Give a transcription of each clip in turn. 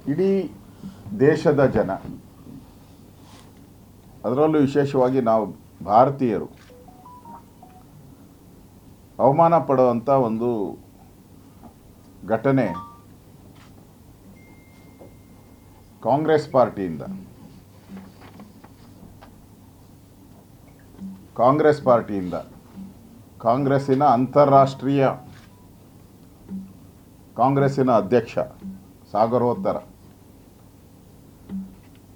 ಇಡೀ ದೇಶದ ಜನ, ಅದರಲ್ಲೂ ವಿಶೇಷವಾಗಿ ನಾವು ಭಾರತೀಯರು ಅವಮಾನ ಪಡುವಂಥ ಒಂದು ಘಟನೆ ಕಾಂಗ್ರೆಸ್ ಪಾರ್ಟಿಯಿಂದ ಕಾಂಗ್ರೆಸ್ಸಿನ ಅಂತಾರಾಷ್ಟ್ರೀಯ ಕಾಂಗ್ರೆಸ್ಸಿನ ಅಧ್ಯಕ್ಷ, ಸಾಗರೋತ್ತರ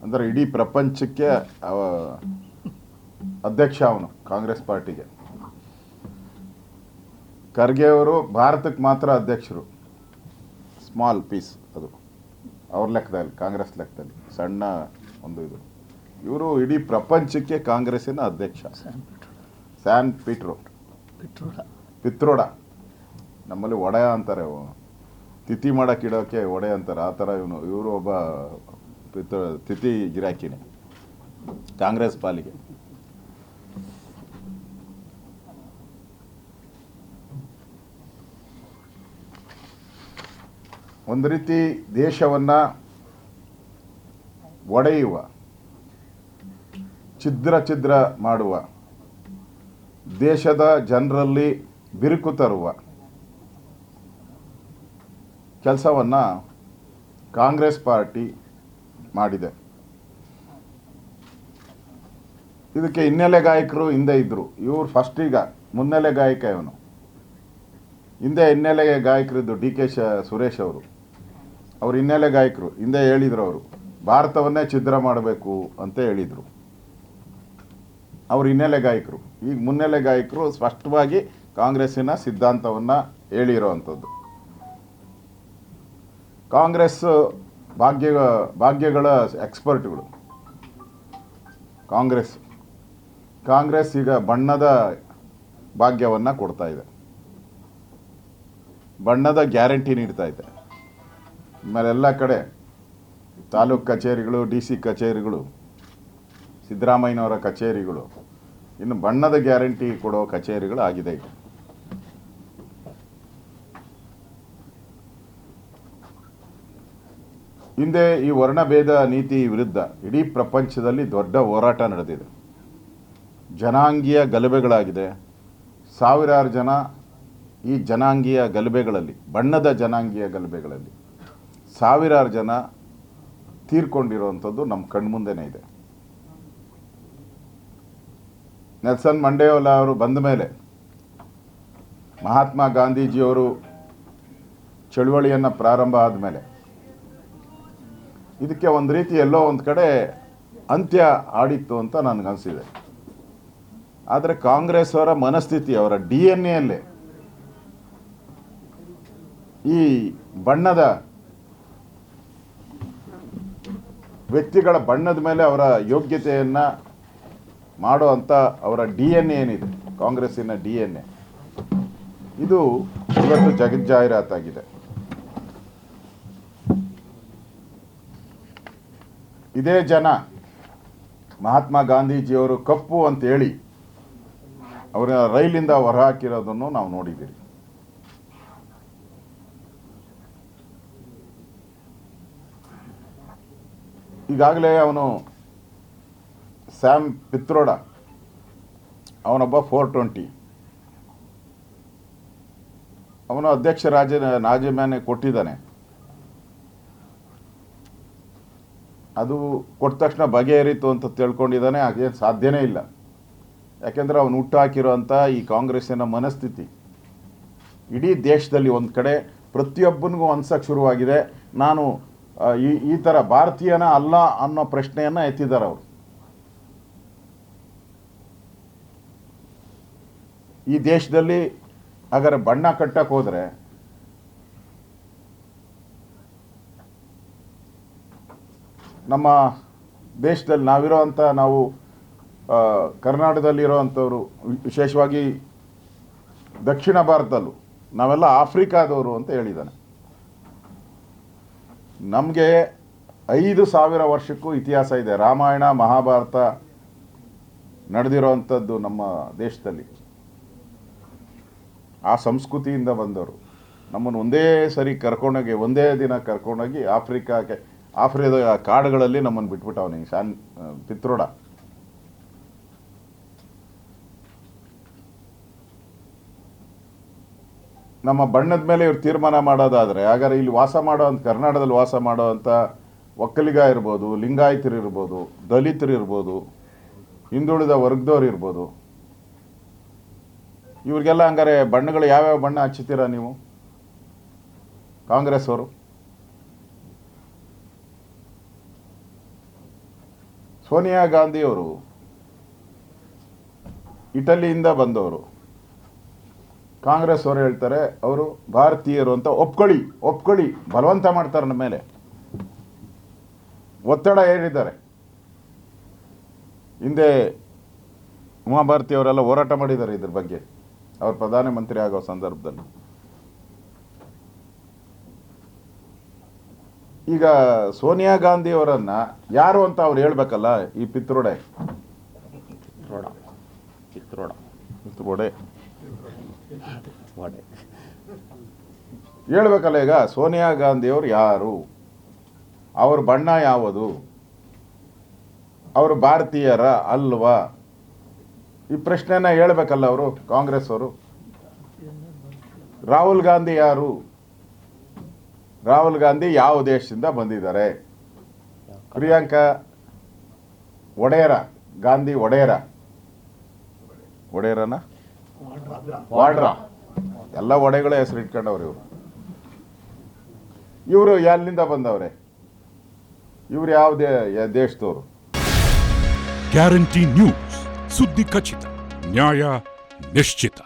ಅಂದರೆ ಇಡೀ ಪ್ರಪಂಚಕ್ಕೆ ಅಧ್ಯಕ್ಷ ಅವನು ಕಾಂಗ್ರೆಸ್ ಪಾರ್ಟಿಗೆ. ಖರ್ಗೆ ಅವರು ಭಾರತಕ್ಕೆ ಮಾತ್ರ ಅಧ್ಯಕ್ಷರು, ಸ್ಮಾಲ್ ಪೀಸ್ ಅದು ಅವ್ರ ಲೆಕ್ಕದಲ್ಲಿ, ಕಾಂಗ್ರೆಸ್ ಲೆಕ್ಕದಲ್ಲಿ ಸಣ್ಣ ಒಂದು ಇದು. ಇವರು ಇಡೀ ಪ್ರಪಂಚಕ್ಕೆ ಕಾಂಗ್ರೆಸ್ಸಿನ ಅಧ್ಯಕ್ಷ. ಸ್ಯಾನ್ ಪಿತ್ರೋಡ, ನಮ್ಮಲ್ಲಿ ಒಡೆಯ ಅಂತಾರೆ, ತಿಥಿ ಮಾಡೋಕ್ಕಿಡೋಕ್ಕೆ ಒಡೆ ಅಂತಾರೆ, ಆ ಥರ ಇವರು ಒಬ್ಬ ತಿಥಿ ಗಿರಾಕಿನೇ ಕಾಂಗ್ರೆಸ್ ಪಾಲಿಗೆ. ಒಂದು ರೀತಿ ದೇಶವನ್ನು ಒಡೆಯುವ, ಛಿದ್ರ ಮಾಡುವ, ದೇಶದ ಜನರಲ್ಲಿ ಬಿರುಕು ತರುವ ಕೆಲಸವನ್ನು ಕಾಂಗ್ರೆಸ್ ಪಾರ್ಟಿ ಮಾಡಿದೆ. ಇದಕ್ಕೆ ಹಿನ್ನೆಲೆ ಗಾಯಕರು ಹಿಂದೆ ಇದ್ದರು. ಇವರು ಫಸ್ಟೀಗ ಮುನ್ನೆಲೆ ಗಾಯಕ ಇವನು. ಹಿಂದೆ ಹಿನ್ನೆಲೆ ಗಾಯಕರಿದ್ದು ಡಿ.ಕೆ. ಸುರೇಶ್ ಅವರು ಹಿನ್ನೆಲೆ ಗಾಯಕರು. ಹಿಂದೆ ಹೇಳಿದರು, ಅವರು ಭಾರತವನ್ನೇ ಛಿದ್ರ ಮಾಡಬೇಕು ಅಂತ ಹೇಳಿದರು. ಅವರು ಹಿನ್ನೆಲೆ ಗಾಯಕರು. ಈಗ ಮುನ್ನೆಲೆ ಗಾಯಕರು ಸ್ಪಷ್ಟವಾಗಿ ಕಾಂಗ್ರೆಸ್ಸಿನ ಸಿದ್ಧಾಂತವನ್ನು ಹೇಳಿರೋವಂಥದ್ದು. ಕಾಂಗ್ರೆಸ್ ಭಾಗ್ಯಗಳ ಎಕ್ಸ್ಪರ್ಟ್ಗಳು. ಕಾಂಗ್ರೆಸ್ ಈಗ ಬಣ್ಣದ ಭಾಗ್ಯವನ್ನು ಕೊಡ್ತಾ ಇದೆ, ಬಣ್ಣದ ಗ್ಯಾರಂಟಿ ನೀಡ್ತಾ ಇದೆ. ಆಮೇಲೆ ಎಲ್ಲ ಕಡೆ ತಾಲೂಕು ಕಚೇರಿಗಳು, DC ಕಚೇರಿಗಳು, ಸಿದ್ದರಾಮಯ್ಯನವರ ಕಚೇರಿಗಳು ಇನ್ನು ಬಣ್ಣದ ಗ್ಯಾರಂಟಿ ಕೊಡೋ ಕಚೇರಿಗಳು ಆಗಿದೆ ಈಗ. ಹಿಂದೆ ಈ ವರ್ಣಭೇದ ನೀತಿ ವಿರುದ್ಧ ಇಡೀ ಪ್ರಪಂಚದಲ್ಲಿ ದೊಡ್ಡ ಹೋರಾಟ ನಡೆದಿದೆ. ಜನಾಂಗೀಯ ಗಲಭೆಗಳಾಗಿದೆ. ಸಾವಿರಾರು ಜನ ಈ ಜನಾಂಗೀಯ ಗಲಭೆಗಳಲ್ಲಿ, ಬಣ್ಣದ ಜನಾಂಗೀಯ ಗಲಭೆಗಳಲ್ಲಿ ಸಾವಿರಾರು ಜನ ತೀರ್ಕೊಂಡಿರುವಂಥದ್ದು ನಮ್ಮ ಕಣ್ಮುಂದೆನೇ ಇದೆ. ನೆಲ್ಸನ್ ಮಂಡೇಲಾ ಅವರು ಬಂದ ಮೇಲೆ, ಮಹಾತ್ಮ ಗಾಂಧೀಜಿಯವರು ಚಳುವಳಿಯನ್ನು ಪ್ರಾರಂಭ ಆದಮೇಲೆ ಇದಕ್ಕೆ ಒಂದು ರೀತಿ ಎಲ್ಲೋ ಒಂದು ಕಡೆ ಅಂತ್ಯ ಆಡಿತ್ತು ಅಂತ ನನಗನ್ಸಿದೆ. ಆದರೆ ಕಾಂಗ್ರೆಸ್ ಅವರ ಮನಸ್ಥಿತಿ, ಅವರ DNA ಈ ಬಣ್ಣದ ವ್ಯಕ್ತಿಗಳ ಬಣ್ಣದ ಮೇಲೆ ಅವರ ಯೋಗ್ಯತೆಯನ್ನು ಮಾಡೋ ಅಂಥ ಅವರ DNA ಏನಿದೆ, ಕಾಂಗ್ರೆಸ್ಸಿನ DNA, ಇದು ಇವತ್ತು ಜಗಜ್ಜಾಹೀರಾತಾಗಿದೆ. ಇದೇ ಜನ ಮಹಾತ್ಮ ಗಾಂಧೀಜಿಯವರು ಕಪ್ಪು ಅಂತೇಳಿ ಅವರ ರೈಲಿಂದ ಹೊರಹಾಕಿರೋದನ್ನು ನಾವು ನೋಡಿದ್ದೀರಿ. ಈಗಾಗಲೇ ಅವನು ಸ್ಯಾಮ್ ಪಿತ್ರೋಡ, ಅವನೊಬ್ಬ 420, ಅವನು ಅಧ್ಯಕ್ಷ ರಾಜೀನಾಮೆ ಕೊಟ್ಟಿದ್ದಾನೆ. ಅದು ಕೊಟ್ಟ ತಕ್ಷಣ ಬಗೆಹರಿತು ಅಂತ ತಿಳ್ಕೊಂಡಿದ್ದಾನೆ. ಹಾಗೇನು ಸಾಧ್ಯನೇ ಇಲ್ಲ. ಯಾಕೆಂದರೆ ಅವನು ಹುಟ್ಟಾಕಿರೋಂಥ ಈ ಕಾಂಗ್ರೆಸ್ಸಿನ ಮನಸ್ಥಿತಿ ಇಡೀ ದೇಶದಲ್ಲಿ ಒಂದು ಕಡೆ ಪ್ರತಿಯೊಬ್ಬನಿಗೂ ಅನ್ಸಕ್ಕೆ ಶುರುವಾಗಿದೆ. ನಾನು ಈ ಥರ ಭಾರತೀಯನ ಅಲ್ಲ ಅನ್ನೋ ಪ್ರಶ್ನೆಯನ್ನು ಎತ್ತಿದ್ದಾರೆ ಅವರು. ಈ ದೇಶದಲ್ಲಿ ಹಾಗಾದ್ರೆ ಬಣ್ಣ ಕಟ್ಟಕ್ಕೆ ಹೋದರೆ ನಮ್ಮ ದೇಶದಲ್ಲಿ ನಾವು ಕರ್ನಾಟಕದಲ್ಲಿರೋವಂಥವ್ರು, ವಿಶೇಷವಾಗಿ ದಕ್ಷಿಣ ಭಾರತದಲ್ಲೂ ನಾವೆಲ್ಲ ಆಫ್ರಿಕಾದವರು ಅಂತ ಹೇಳಿದ್ದಾನೆ. ನಮಗೆ 5,000 ವರ್ಷಕ್ಕೂ ಇತಿಹಾಸ ಇದೆ. ರಾಮಾಯಣ ಮಹಾಭಾರತ ನಡೆದಿರೋವಂಥದ್ದು ನಮ್ಮ ದೇಶದಲ್ಲಿ. ಆ ಸಂಸ್ಕೃತಿಯಿಂದ ಬಂದವರು ನಮ್ಮನ್ನು ಒಂದೇ ದಿನ ಕರ್ಕೊಂಡೋಗಿ ಆಫ್ರಿಕಾಕ್ಕೆ ಆಫ್ರಿದ ಕಾಡುಗಳಲ್ಲಿ ನಮ್ಮನ್ನು ಬಿಟ್ಬಿಟ್ಟು ಅವನಿಗೆ ಪಿತ್ರೋಡ. ನಮ್ಮ ಬಣ್ಣದ ಮೇಲೆ ಇವ್ರು ತೀರ್ಮಾನ ಮಾಡೋದಾದರೆ ಹಾಗಾದ್ರೆ ಇಲ್ಲಿ ವಾಸ ಮಾಡೋವಂಥ ಕರ್ನಾಟಕದಲ್ಲಿ ವಾಸ ಮಾಡೋವಂಥ ಒಕ್ಕಲಿಗ ಇರ್ಬೋದು, ಲಿಂಗಾಯತರು ಇರ್ಬೋದು, ದಲಿತರು ಇರ್ಬೋದು, ಹಿಂದುಳಿದ ವರ್ಗದವ್ರು ಇರ್ಬೋದು, ಇವ್ರಿಗೆಲ್ಲ ಹಂಗಾರೆ ಬಣ್ಣಗಳು ಯಾವ್ಯಾವ ಬಣ್ಣ ಹಚ್ಚುತ್ತೀರಾ ನೀವು ಕಾಂಗ್ರೆಸ್ ಅವರು? ಸೋನಿಯಾ ಗಾಂಧಿಯವರು ಇಟಲಿಯಿಂದ ಬಂದವರು. ಕಾಂಗ್ರೆಸ್ ಅವರು ಹೇಳ್ತಾರೆ ಅವರು ಭಾರತೀಯರು ಅಂತ ಒಪ್ಕೊಳ್ಳಿ ಬಲವಂತ ಮಾಡ್ತಾರೆ ನಮ್ಮ ಮೇಲೆ, ಒತ್ತಡ ಏರಿದ್ದಾರೆ. ಹಿಂದೆ ಉಮಾಭಾರತಿ ಅವರೆಲ್ಲ ಹೋರಾಟ ಮಾಡಿದ್ದಾರೆ ಇದ್ರ ಬಗ್ಗೆ, ಅವರು ಪ್ರಧಾನಮಂತ್ರಿ ಆಗೋ ಸಂದರ್ಭದಲ್ಲಿ. ಈಗ ಸೋನಿಯಾ ಗಾಂಧಿ ಅವರನ್ನ ಯಾರು ಅಂತ ಅವ್ರು ಹೇಳ್ಬೇಕಲ್ಲ, ಈ ಪಿತ್ರೋಡೆ ಹೇಳ್ಬೇಕಲ್ಲ. ಈಗ ಸೋನಿಯಾ ಗಾಂಧಿ ಅವರು ಯಾರು, ಅವ್ರ ಬಣ್ಣ ಯಾವುದು, ಅವರು ಭಾರತೀಯರ ಅಲ್ವಾ, ಈ ಪ್ರಶ್ನೆನ ಹೇಳ್ಬೇಕಲ್ಲ ಅವರು ಕಾಂಗ್ರೆಸ್ ಅವರು. ರಾಹುಲ್ ಗಾಂಧಿ ಯಾರು, ರಾಹುಲ್ ಗಾಂಧಿ ಯಾವ ದೇಶದಿಂದ ಬಂದಿದ್ದಾರೆ? ಪ್ರಿಯಾಂಕಾ ಗಾಂಧಿ ಒಡೆಯರನ ವಾಡ್ರಾ, ಎಲ್ಲ ಒಡೆಗಳೇ ಹೆಸರು ಇಟ್ಕೊಂಡವ್ರು ಇವರು ಎಲ್ಲಿಂದ ಬಂದವ್ರೆ? ಇವ್ರು ಯಾವ ದೇಶದವರು? ಗ್ಯಾರಂಟಿ ನ್ಯೂಸ್, ಸುದ್ದಿ ಖಚಿತ, ನ್ಯಾಯ ನಿಶ್ಚಿತ.